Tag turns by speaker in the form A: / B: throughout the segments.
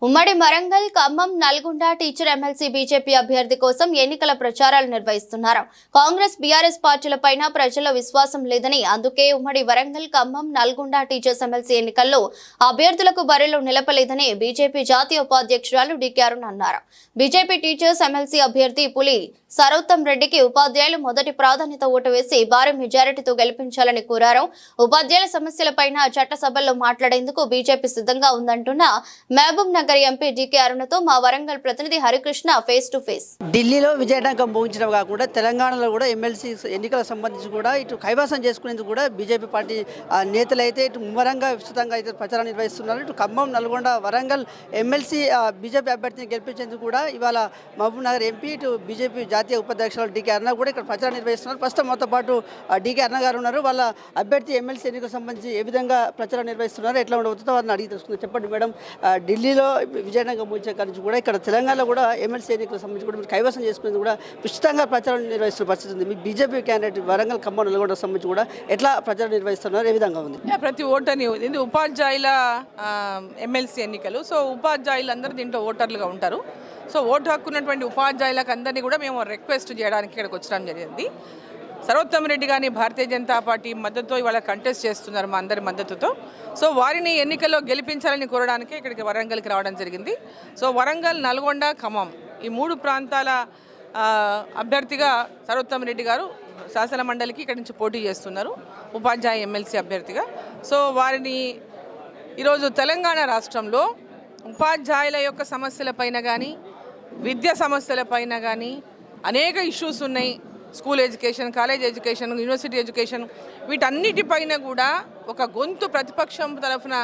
A: ఉమ్మడి Warangal, Khammam, Nalgonda teacher MLC BJP అభ్యర్థి కోసం ఎన్నికల ప్రచారాలు నిర్వహిస్తున్నారు. కాంగ్రెస్, బీఆర్ఎస్ పార్టీలపైన ప్రజల విశ్వాసం లేదని, అందుకే ఉమ్మడి వరంగల్, ఖమ్మం, నల్గొండ టీచర్స్ ఎమ్మెల్సీ ఎన్నికల్లో అభ్యర్థులకు బరిలో నిలపలేదని బీజేపీ జాతీయ ఉపాధ్యక్షురాలు డి.కే. అరుణ అన్నారు. బీజేపీ టీచర్స్ ఎమ్మెల్సీ అభ్యర్థి పులి సర్వోత్తం రెడ్డికి ఉపాధ్యాయులు మొదటి ప్రాధాన్యత ఓటు వేసి భారీ మెజారిటీతో గెలిపించాలని కోరారు. ఉపాధ్యాయుల సమస్యలపైన చట్టసభల్లో మాట్లాడేందుకు బీజేపీ సిద్ధంగా ఉందంటున్న మహబూబ్ నగర్ ఎంపీ డి.కే. అరుణతో మా వరంగల్ ప్రతినిధి హరికృష్ణ ఫేస్ టు ఫేస్.
B: ఢిల్లీలో విజయనగరం ముగించడం కాకుండా తెలంగాణలో కూడా ఎమ్మెల్సీ ఎన్నికలకు సంబంధించి కూడా ఇటు కైవాసం చేసుకునేందుకు కూడా బీజేపీ పార్టీ నేతలు అయితే ఇటు ముమ్మరంగా విస్తృతంగా అయితే ప్రచారం నిర్వహిస్తున్నారు. ఇటు ఖమ్మం, నల్గొండ, వరంగల్ ఎమ్మెల్సీ బీజేపీ అభ్యర్థిని గెలిపించేందుకు కూడా ఇవాళ మహబూబ్ నగర్ ఎంపీ ఇటు బీజేపీ జాతీయ ఉపాధ్యక్షులు డి.కే. అరుణ కూడా ఇక్కడ ప్రచారం నిర్వహిస్తున్నారు. ప్రస్తుతం మొత్తం పాటు డి.కే. అరుణ గారు ఉన్నారు. వాళ్ళ అభ్యర్థి ఎమ్మెల్సీ ఎన్నికలకు సంబంధించి ఏ విధంగా ప్రచారం నిర్వహిస్తున్నారు, ఎట్లా ఉండబోతుందో వారిని అడిగి తెలుసుకుందాం. చెప్పండి మేడం, ఢిల్లీలో విజయనగరం ముగించే నుంచి కూడా ఇక్కడ తెలంగాణలో కూడా ఎమ్మెల్సీ ఎన్నికలకు సంబంధించి కూడా మీరు కైవసం చేసుకునేది కూడా విస్తృతంగా ప్రచారం నిర్వహిస్తున్న పరిస్థితి ఉంది. మీ బీజేపీ క్యాండిడేట్ వరంగల్, ఖమ్మం, నల్గొండకు సంబంధించి కూడా ఎట్లా ప్రచారం నిర్వహిస్తున్నారు, ఏ విధంగా ఉంది?
C: ప్రతి ఓటర్ని ఇది ఉపాధ్యాయుల ఎమ్మెల్సీ ఎన్నికలు. సో ఉపాధ్యాయులు అందరూ దీంట్లో ఓటర్లుగా ఉంటారు. సో ఓటు హక్కున్నటువంటి ఉపాధ్యాయులకు అందరినీ కూడా మేము రిక్వెస్ట్ చేయడానికి ఇక్కడికి వచ్చడం జరిగింది. సర్వోత్తమ్ రెడ్డి గారిని భారతీయ జనతా పార్టీ మద్దతుతో ఇవాళ కంటెస్ట్ చేస్తున్నారు, మా అందరి మద్దతుతో. సో వారిని ఎన్నికల్లో గెలిపించాలని కోరడానికి ఇక్కడికి వరంగల్కి రావడం జరిగింది. సో వరంగల్, నల్గొండ, ఖమ్మం ఈ మూడు ప్రాంతాల అభ్యర్థిగా సర్వోత్తమ్ రెడ్డి గారు శాసన మండలికి ఇక్కడి నుంచి పోటీ చేస్తున్నారు, ఉపాధ్యాయ ఎమ్మెల్సీ అభ్యర్థిగా. సో వారిని ఈరోజు తెలంగాణ రాష్ట్రంలో ఉపాధ్యాయుల యొక్క సమస్యలపైన కానీ, విద్యా సమస్యలపైన కానీ అనేక ఇష్యూస్ ఉన్నాయి. School education, college education, university education, వీటన్నిటిపైన కూడా ఒక గొంతు ప్రతిపక్షం తరఫున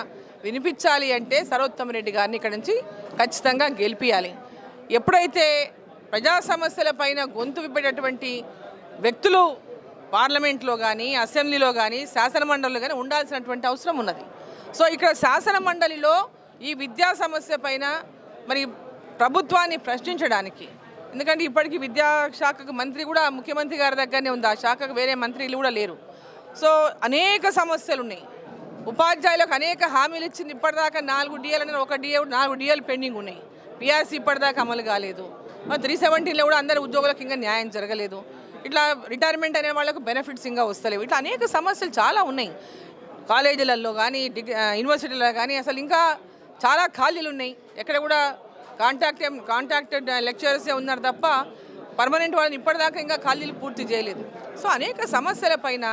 C: వినిపించాలి అంటే సర్వోత్తమ్ రెడ్డి గారిని ఇక్కడ నుంచి ఖచ్చితంగా గెలిపించాలి. ఎప్పుడైతే ప్రజా సమస్యలపైన గొంతు విప్పేటటువంటి వ్యక్తులు పార్లమెంట్లో కానీ, అసెంబ్లీలో కానీ, శాసన మండలిలో కానీ ఉండాల్సినటువంటి అవసరం ఉన్నది. సో ఇక్కడ శాసన మండలిలో ఈ విద్యా సమస్య పైన మరి ప్రభుత్వాన్ని ప్రశ్నించడానికి, ఎందుకంటే ఇప్పటికీ విద్యాశాఖకు మంత్రి కూడా ముఖ్యమంత్రి గారి దగ్గరనే ఉంది, ఆ శాఖకు వేరే మంత్రులు కూడా లేరు. సో అనేక సమస్యలు ఉన్నాయి. ఉపాధ్యాయులకు అనేక హామీలు ఇచ్చింది. ఇప్పటిదాకా 4 డిఏలు అనేది 1 డిఏ 4 డిఏలు పెండింగ్ ఉన్నాయి. పిఆర్సీ ఇప్పటిదాకా అమలు కాలేదు. 370లో కూడా అందరి ఉద్యోగులకు ఇంకా న్యాయం జరగలేదు. ఇట్లా రిటైర్మెంట్ అనే వాళ్ళకు బెనిఫిట్స్ ఇంకా వస్తలేవు. ఇట్లా అనేక సమస్యలు చాలా ఉన్నాయి. కాలేజీలలో కానీ, యూనివర్సిటీలలో కానీ అసలు ఇంకా చాలా ఖాళీలు ఉన్నాయి. ఎక్కడ కూడా కాంట్రాక్టెడ్ లెక్చరర్సే ఉన్నారు తప్ప పర్మనెంట్ వాళ్ళని ఇప్పటిదాకా ఇంకా ఖాళీలు పూర్తి చేయలేదు. సో అనేక సమస్యలపైన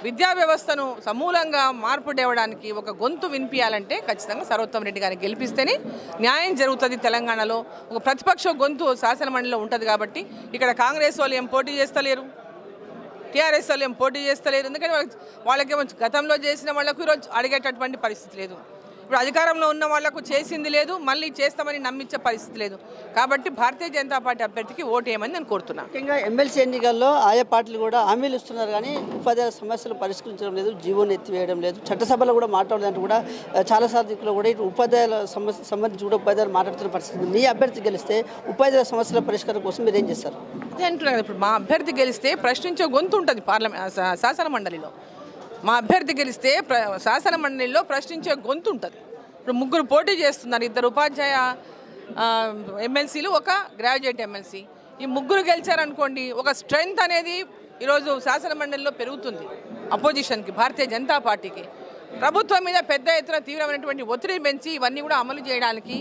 C: విద్యా వ్యవస్థను సమూలంగా మార్పు తేవడానికి ఒక గొంతు వినిపించాలంటే ఖచ్చితంగా సర్వోత్తమ్ రెడ్డి గారిని గెలిపిస్తేనే న్యాయం జరుగుతుంది. తెలంగాణలో ఒక ప్రతిపక్ష గొంతు శాసనమండలిలో ఉంటుంది. కాబట్టి ఇక్కడ కాంగ్రెస్ వాళ్ళు ఏం పోటీ చేస్తలేరు, టీఆర్ఎస్ వాళ్ళు ఏం పోటీ చేస్తలేరు. ఎందుకంటే వాళ్ళకేమో గతంలో చేసిన వాళ్ళకు ఈరోజు అడిగేటటువంటి పరిస్థితి లేదు. ఇప్పుడు అధికారంలో ఉన్న వాళ్లకు చేసింది లేదు, మళ్ళీ చేస్తామని నమ్మించే పరిస్థితి లేదు. కాబట్టి భారతీయ జనతా పార్టీ అభ్యర్థికి ఓటు వేయమని నేను కోరుతున్నాను.
B: ముఖ్యంగా ఎమ్మెల్సీ ఎన్నికల్లో ఆయా పార్టీలు కూడా హామీలు ఇస్తున్నారు, కానీ ఉపాధ్యాయుల సమస్యలు పరిష్కరించడం లేదు, జీవోని ఎత్తివేయడం లేదు, చట్టసభలో కూడా మాట్లాడదంటూ కూడా చాలాసార్లు దిక్కులో కూడా ఇటు ఉపాధ్యాయుల సంబంధించి కూడా ఉపాధ్యాయులు మాట్లాడుతున్న పరిస్థితి. మీ అభ్యర్థి గెలిస్తే ఉపాధ్యాయుల సమస్యల పరిష్కారం కోసం మీరు ఏం చేస్తారు?
C: అదే అంటున్నారు కదా, ఇప్పుడు మా అభ్యర్థి గెలిస్తే ప్రశ్నించే గొంతు ఉంటుంది శాసన మండలిలో. మా అభ్యర్థి గెలిస్తే శాసన మండలిలో ప్రశ్నించే గొంతు ఉంటుంది. ఇప్పుడు 3 పోటీ చేస్తున్నారు, 2 ఉపాధ్యాయ ఎమ్మెల్సీలు, 1 గ్రాడ్యుయేట్ ఎమ్మెల్సీ. ఈ 3 గెలిచారనుకోండి, ఒక స్ట్రెంగ్త్ అనేది ఈరోజు శాసన మండలిలో పెరుగుతుంది. అపోజిషన్కి, భారతీయ జనతా పార్టీకి ప్రభుత్వం మీద పెద్ద ఎత్తున తీవ్రమైనటువంటి ఒత్తిడి పెంచి ఇవన్నీ కూడా అమలు చేయడానికి,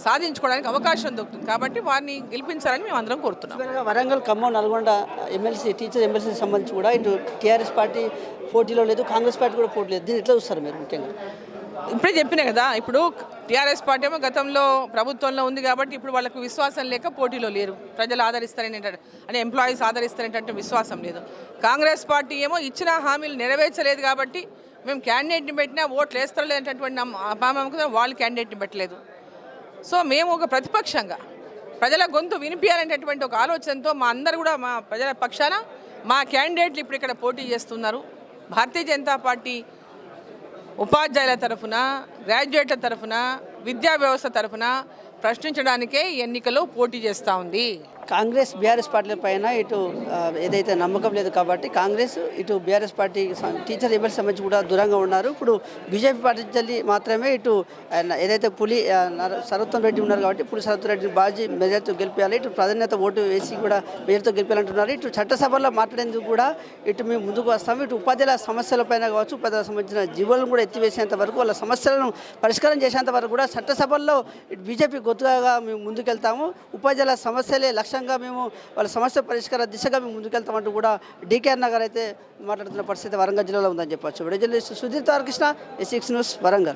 C: సాధించుకోవడానికి అవకాశం దొరుకుతుంది. కాబట్టి వారిని గెలిపించాలని మేము అందరం కోరుతున్నాం.
B: వరంగల్, ఖమ్మం, నల్గొండ ఎమ్మెల్సీ టీచర్ ఎమ్మెల్సీకి సంబంధించి కూడా ఇటు టీఆర్ఎస్ పార్టీ పోటీలో లేదు, కాంగ్రెస్ పార్టీ కూడా పోటీ లేదు. దీన్ని ఎట్లా చూస్తారు మీరు? ముఖ్యంగా
C: ఇప్పుడే చెప్పినా కదా, ఇప్పుడు టీఆర్ఎస్ పార్టీ ఏమో గతంలో ప్రభుత్వంలో ఉంది కాబట్టి ఇప్పుడు వాళ్ళకు విశ్వాసం లేక పోటీలో లేరు. ప్రజలు ఆదరిస్తారనే ఎంప్లాయీస్ ఆదరిస్తారనేటువంటి విశ్వాసం లేదు. కాంగ్రెస్ పార్టీ ఏమో ఇచ్చిన హామీలు నెరవేర్చలేదు కాబట్టి మేము క్యాండిడేట్ని పెట్టినా ఓట్లు వేస్తారలేనటువంటి అపామకంగా వాళ్ళు క్యాండిడేట్ని పెట్టలేదు. సో మేము ఒక ప్రతిపక్షంగా ప్రజల గొంతు వినిపించాలనేటటువంటి ఒక ఆలోచనతో మా అందరు కూడా మా ప్రజల పక్షాన మా క్యాండిడేట్లు ఇప్పుడు ఇక్కడ పోటీ చేస్తున్నారు. భారతీయ జనతా పార్టీ ఉపాధ్యాయుల తరఫున, గ్రాడ్యుయేట్ల తరఫున, విద్యా వ్యవస్థ తరఫున ప్రశ్నించడానికే ఈ ఎన్నికలో పోటీ చేస్తూ ఉంది.
B: కాంగ్రెస్ బీఆర్ఎస్ పార్టీల పైన ఇటు ఏదైతే నమ్మకం లేదు కాబట్టి కాంగ్రెస్ ఇటు బీఆర్ఎస్ పార్టీ టీచర్ ఎమ్మెల్సీ సంబంధించి కూడా దూరంగా ఉన్నారు. ఇప్పుడు బీజేపీ పార్టీ నుంచి మాత్రమే ఇటు ఏదైతే పులి సరోత్తం రెడ్డి ఉన్నారు కాబట్టి పులి సరోత్తం రెడ్డిని బాజీ మెజార్టీతో గెలిపించాలి, ఇటు ప్రాధాన్యత ఓటు వేసి కూడా మెజార్టీతో గెలిపాలంటున్నారు. ఇటు చట్టసభలో మాట్లాడేందుకు కూడా ఇటు మేము ముందుకు వస్తాము. ఇటు ఉపాధ్యాయుల సమస్యలపైన కావచ్చు, ఉపాధ్యాయులకు సంబంధించిన జీవోలను కూడా ఎత్తివేసేంత వరకు, వాళ్ళ సమస్యలను పరిష్కారం చేసేంత వరకు కూడా చట్టసభల్లో ఇటు బీజేపీ గొంతుగా మేము ముందుకెళ్తాము. ఉపాధ్యాయుల సమస్యలే లక్ష్యంగా మేము వాళ్ళ సమస్య పరిష్కార దిశగా మేము ముందుకెళ్తామంటూ కూడా డీకేఆర్ నగర్ అయితే మాట్లాడుతున్న పరిస్థితి వరంగల్ జిల్లాలో ఉందని చెప్పొచ్చు. విడుదల సుధీర్ తారకృష్ణ, A6 న్యూస్, వరంగల్.